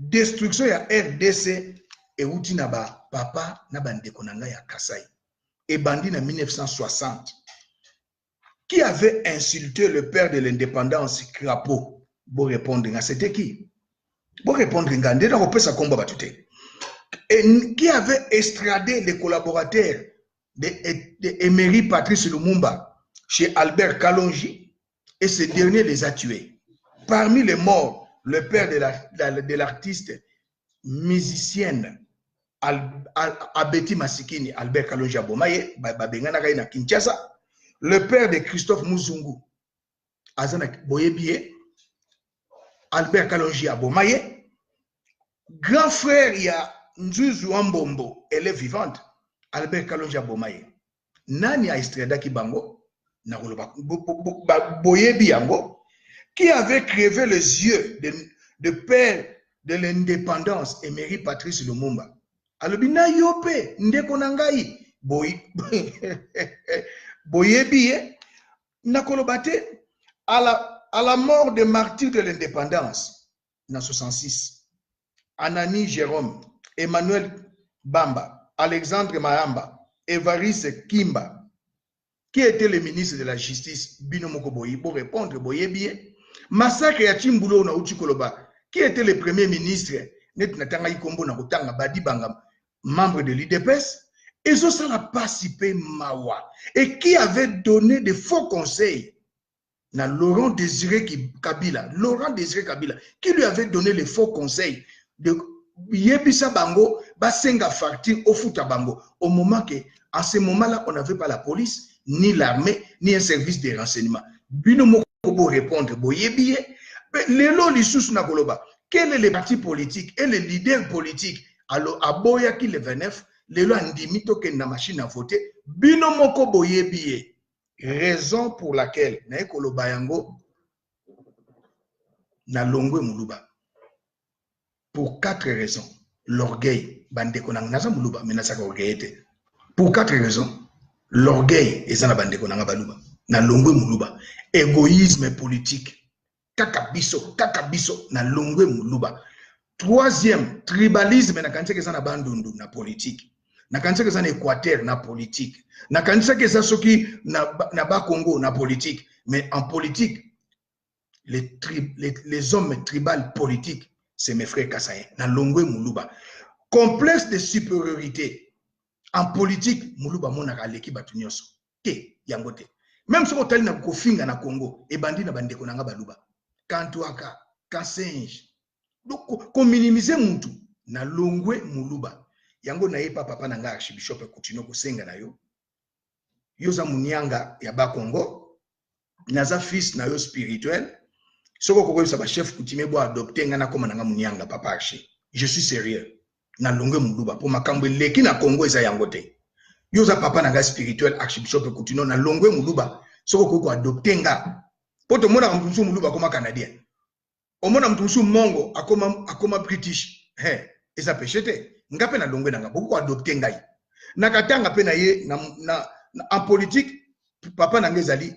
destruction ya RDC et outi na ba papa na bandeko nanga ya Kasai et bandi na 1960 qui avait insulté le père de l'indépendance Crapo. Bon répondre, c'était qui? Bon répondre, et qui avait extradé les collaborateurs de Emery Patrice Lumumba chez Albert Kalonji, et ce dernier les a tués. Parmi les morts, le père de l'artiste musicienne Abeti Masikini, Albert Kalonji Abomaye, na Kinshasa, le père de Christophe Muzungu, Azana Boyebie, Albert Kalonji Abomaye, grand frère, il y a Nzuzu Ambombo, elle est vivante, Albert Kalonji Abomaye. Nani a extrait ki bango, Boyebi Yango, qui avait crevé les yeux de père de l'indépendance, Emery Patrice Lumumba. Alobina yope, ndeko nangai, Boyebi, nakolobate, à la mort des martyrs de l'indépendance, en 66, Anani Jérôme, Emmanuel Bamba, Alexandre Mahamba, Évariste Kimba, qui était le ministre de la Justice, Binomoko Boyi, pour répondre, Boyebie, massacre ya Chimbulo na Uchikoloba, qui était le premier ministre, Netnatanga Ikombo na Rutanga Badi Bangam, membre de l'IDPS, ils ont ça la participé Mawa, et qui avait donné de faux conseils na Laurent Désiré Kabila, qui lui avait donné les faux conseils de Yebisa Bango, Basenga Farti, Ofuta Bango, au moment que, en ce moment-là, on n'avait pas la police, ni l'armée, ni un service de renseignement. Binomo Kobo répondre, Boyebiye, Lelo Lissous Nakoloba, quel est le parti politique et le leader politique, alors à Boyaki le 29, Lelo Andimito que na machine à voter, Binomo Kobo Yebiye. Raison pour laquelle na Koloba Yango na Longwe Muluba. Pour 4 raisons. L'orgueil, bandeko nanga Muluba, mais na saka orgueil. Pour 4 raisons. L'orgueil est na bandeko nanga Baluba. Na Longwe Muluba. Égoïsme politique. Kakabiso na Longwe Muluba. Troisième, tribalisme na kanisa kesa na bandundu na politique. Na kanisa kesa na Équateur na politique. Na kanisa kesa soki na Bas-Congo na politique. Mais en politique, les hommes tribales politiques, c'est mes frères Kassaïen. Na Longwe Muluba. Complexe de supériorité. En politique, Muluba monaka leki batunyoso. Ke yangote. Même si on tali na kofinga na Congo, et bandi na bandeko nanga Baluba. Kantuaka, Kansenge. Donc, qu'on minimise Muntu, na Longwe Muluba. Yango na yepa papa nanga archibishop Coutinho Kosenga na yo. Yoza Munianga ya Bas-Congo. Naza fils na yo spirituel. Soko koko yosa ba chef Coutinho bo adopter ngana koma nanga Munianga papa archi. Je suis sérieux. Na Longwe Muluba. Pour makambo leki na Congo eza yangote. Yoza papa nanga spirituel archibishop Coutinho na Longwe Muluba. Soko koko adopter nga. Poto mona mtusu Muluba koma Canadien. Omona mtusu Mongo akoma British. Eza pechete. Ngape na Longwe nanga beaucoup adopter ngai. Nakatanga pe na ye en politique papa nanga ezali